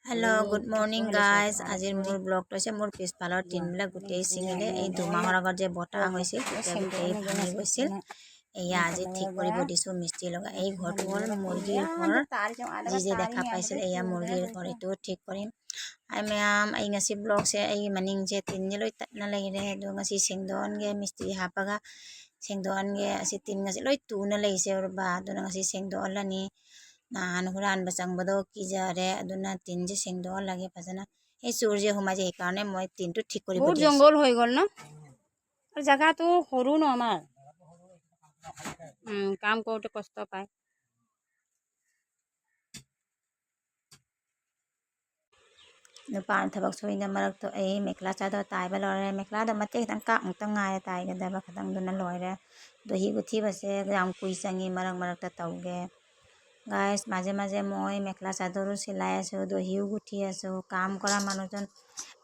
Hello good morning guys আজিৰ মোৰ ব্লগটো হৈছে মোৰ পিছফালৰ টিনবিলাক গোটেই ছিঙিলে এই দুমাহৰ আগত যে বতাহ হৈছিল তেতিয়া গোটেই ভাঙি গৈছিল এয়া আজি ঠিক কৰিব দিছোঁ মিস্ত্ৰী লগা এই ঘৰটো হ'ল মুৰ্গীৰ ঘৰ যি দেখা পাইছিল এয়া মুৰ্গীৰ ঘৰ এইটো ঠিক কৰিম ay ma'am ay nga si vlog siya ay maning je tin niloy na lagi re do nga si singdoon ge mistri hapaga singdoon ge si tin nga si loy tu na lay siya ba do nga si singdoon la ni na huran basang bado ki jare aduna tin je singdoon lage pajana ei surje huma je karone moi tin tu ঠিক কৰিব বহুত জঙ্গল হৈ গল না আর জায়গাটো সরু ন আমার কাম করতে কষ্ট পায় nupan thabak soina marak to ai mekla cha do tai ba lore mekla da mate tang ka mung tang ngai tai ga da ba khatang duna loire do hi guthi base gram kui sangi marak ta tauge guys maje maje moi mekla chadoru silai aso do hiu guthi aso কাম কৰা মানুহজন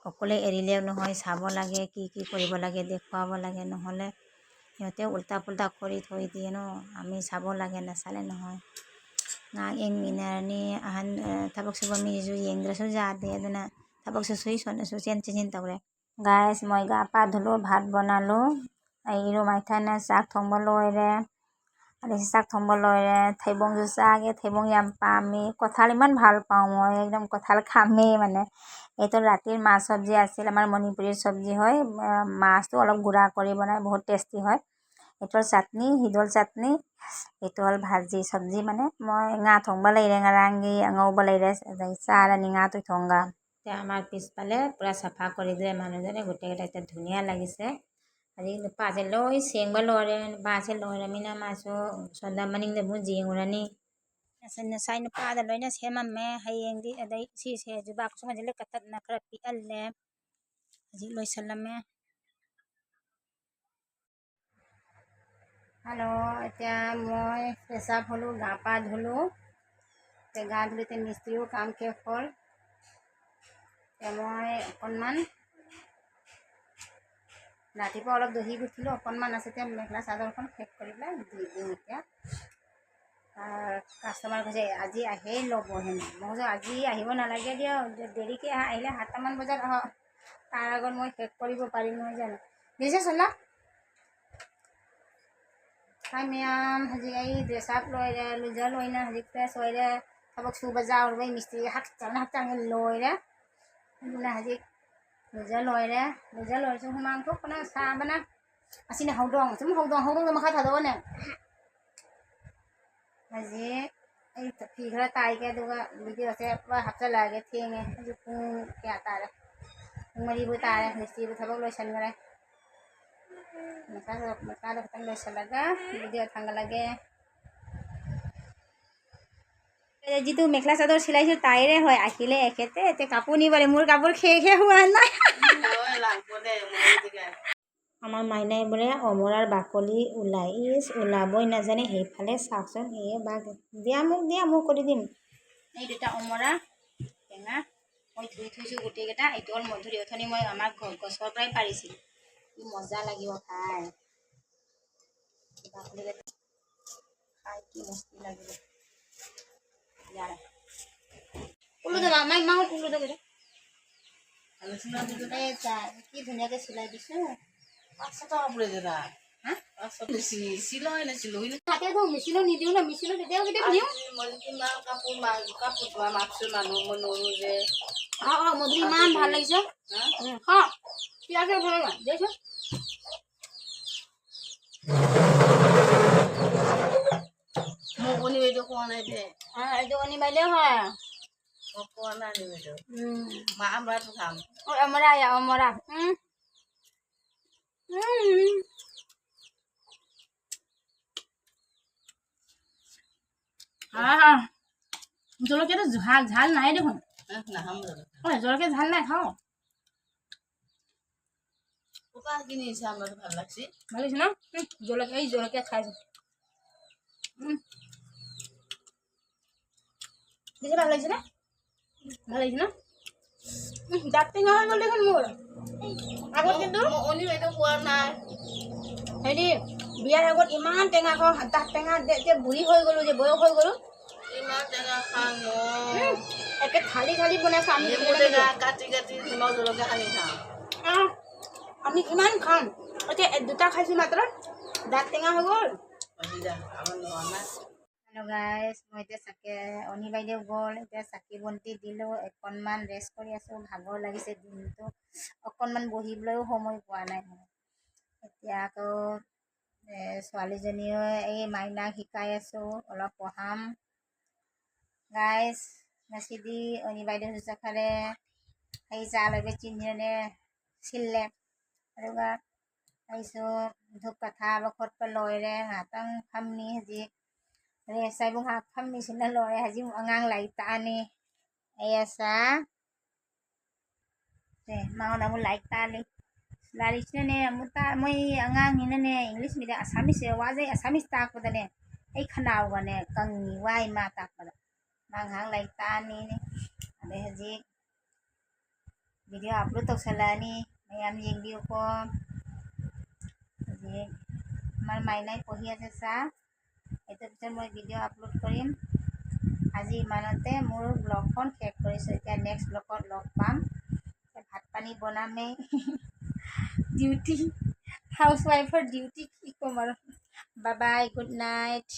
অকলে এৰিলে নহয় চাব লাগে কি কি কৰিব লাগে দেখুৱাব লাগে নহলে সিহঁতে উল্টা পুল্টা কৰি থৈ দিয়ে ন আমি চাব লাগে নাচালে নহয় nga ing minarni ahan tabak sa bami ju yeng draso jade aduna tabak sa sui son so chen tawre guys moi ga pa dhulo bhat banalo ai ro maitha na sak thongba loire ari sak thongba loire thaibong ju sage thaibong yam pami kothal iman bhal pau moi ekdom kothal khame mane eto ratir ma sabji asil amar manipuri sabji hoy maas to olop gura kori banai bahut tasty hoy eto chutney hidol chutney eto hol bhaji sabji mane moi nga thongba laire ngarangi angauba laire sara ni nga to thonga te amar pispale pura safa kori dire manujone gote geta eta dhuniya lagise ari paje loi sengba lore base lore mina maso sonda maning de bu jingurani asana saina pada loina sema me hayengdi adai si se jubak so majele katat na kra pi alle ji loi salame hello এতিয়া মই পেশাব হলো গা পা ধুলো তে গা ধুলিতে মিস্ত্ৰীও কাম শেষ হ'ল মই অকণমান ৰাতিপুৱা অলপ দহি গুঠিলোঁ অকণমান আছে এতিয়া মেখেলা চাদৰখন শেষ কৰি পেলাই দি দিওঁ এতিয়া কাষ্টমাৰ কৈছে আজি আহেই ল'ব হেনো মই কৈছোঁ আজি আহিব নালাগে দিয়ক দেৰিকৈ আহিলে 7টামান বজাত আহক তাৰ আগত মই শেষ কৰিব পাৰিম নহয় জানো দিছে চলা Hi ma'am, haji ay dress up loire, luja loina haji press loire, tabak su bazaar loire, mistri hak chang loire, na haji luja loire so humang ko kana sa bana, asine haudong makha thado ne, haji ay pighra tai ke duga video se ba hafta lage thenge, haji kya tare, mari bu tare, mistri bu tabak loy san gare. Makado katang loisa laga video thanga lage jitu mekla sador silaisu taire hoy akile ekete te kapur nibare mur kapur khekhe hua nai আমার মাইনাই বলে অমরার বাকলি উলাই is উলাবই না জানে হেইফালে চাকচোন এই বাঘ দিয়া মোক কৰি দিম এই দুটা অমৰা টেঙা মই ধুই থৈছোঁ গোটেইকেইটা এইটো হ'ল মধুৰি অথনি মই আমাৰ গছৰ পৰাই পাৰিছিলোঁ মজা লাগিব খাই বাকলি খাই কি মস্তি লাগিব ইয়াৰ উলু দে মাই মাউত উলু দে এই কি ধুনীয়াকৈ চিলাই দিছোঁ 500 টাকা পড়ে যেটা হ্যাঁ 500 সিলাই না সিলাই না হাতে তো মেশিনও নিদিও না মেশিনও দিতেও কেতিয়া দিও মলকি মা কাপোৰ ধোৱা মাকছো মানুহ মই নৰো যে মধুৰি ইমান ভাল লাগিছে হ্যাঁ পিয়াজে ভাল লাগে দেখছো মোক অনি বাইদেউ কোৱা নাই দে এইটো অনি বাইদেউ হয় মোক কোৱা নাই অনি বাইদেউ মা আমৰাটো খাম অমৰা জলকীয়াটো ঝাল নাই দেখোন নাখাম জলকীয়া ঝাল নাই খাওঁ কোথা কিনিছে আমার ভালো লাগছে ভাল লাগিছে ন জলকীয়া খাইছো বেশি ভাল লাগিছে না ভাল লাগিছে না দাঁত টেঙা হৈ গ'ল দেখোন মোৰ আগত কিন্তু অনি বাইদেউ কোৱা নাই হেৰি বিয়াৰ আগত ইমান টেঙা খাওঁ দাঁত টেঙা যে বুঢ়ী হৈ গ'লো যে বয়স হৈ গ'লো ইমান টেঙা খাওঁ একে থালি থালি বনাইছোঁ আমি নেমু টেঙা কাটি কাটি নিমখ জলকীয়া সানি খাওঁ আমি কিমান খাম এতিয়া দুটা খাইছোঁ মাত্ৰ দাঁত টেঙা হৈ গ'ল বাজি যা আমাৰ নোহোৱা নাই হেল্ল' গাইজ মই এতিয়া চাকে অনি বাইদেউ গ'ল এতিয়া চাকি বন্তি দিলোঁ অকণমান ৰেষ্ট কৰি আছোঁ ভাগৰ লাগিছে দিনটো অকণমান বহিবলৈও সময় পোৱা নাই এতিয়া আকৌ ছোৱালীজনীও এই মাইনাক শিকাই আছোঁ অলপ পঢ়াম গাইজ ngasidi অনি বাইদেউ সুচাখাৰে ay salay bechinjane sille aduga aiso dhuk katha bakhot pa loire hatang phamni haji re sai bung ha phamni sina lore haji angang lai ta ni ayasa re mau na mu like ta ni lari sina ne muta moi angang ni ne english media assamese waje assamese ta ko dane ai khanaw ga ne kang ni wai ma ta pa mang hang lai ta ni ne ade haji video upload tausalani mayam yengbiu ko je mar mainai pohi ase sa eto pichor moi video upload korim আজি ইমানতে মোৰ ব্লগখন শেষ কৰিছোঁ এতিয়া next ব্লগত লগ পাম ভাত পানী বনামেই duty house ৱাইফৰ duty কি ক'ম আৰু বাই বাই গুড নাইট